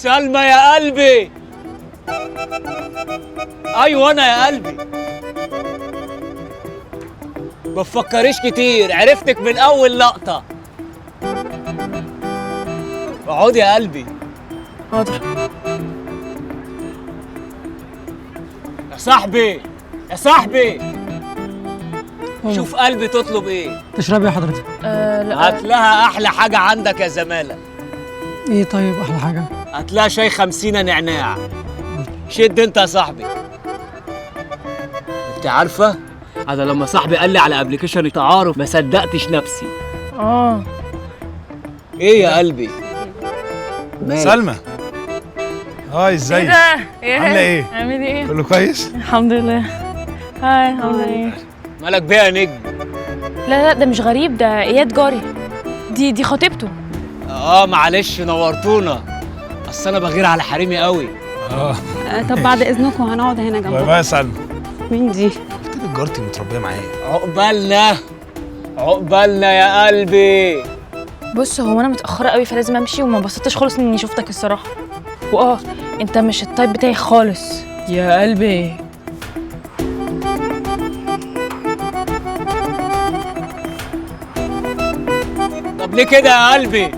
سلمى يا قلبي. ايوه انا يا قلبي. ما تفكريش كتير، عرفتك من اول لقطه. اقعدي يا قلبي. حاضر. يا صاحبي يا صاحبي، شوف قلبي تطلب ايه. تشربي يا حضرتك؟ لا. هات لها احلى حاجه عندك يا زماله. ايه طيب احلى حاجه؟ هات لها شاي 50 نعناع. شد انت يا صاحبي. انت عارفه انا لما صاحبي قال لي على ابلكيشن التعارف ما صدقتش نفسي. ايه يا قلبي؟ سلمى، هاي ازيك؟ عامله ايه؟ عامل ايه؟ كله كويس؟ الحمد لله. هاي الحمد لله. مالك بيها يا نجم؟ لا ده مش غريب، ده اياد جاري. دي خطيبته. معلش نورتونا، اصل انا بغير على حريمي قوي. طب بعد اذنكم هنقعد هنا باي جنبكم. باي يا سلمى. مين دي؟ قلت لك جارتي متربيه معايا. عقبالنا عقبالنا يا قلبي. بص، هو انا متاخره قوي فلازم امشي، وما انبسطتش خالص اني شفتك الصراحه. انت مش التايب بتاعي خالص يا قلبي. طب ليه كده يا قلبي؟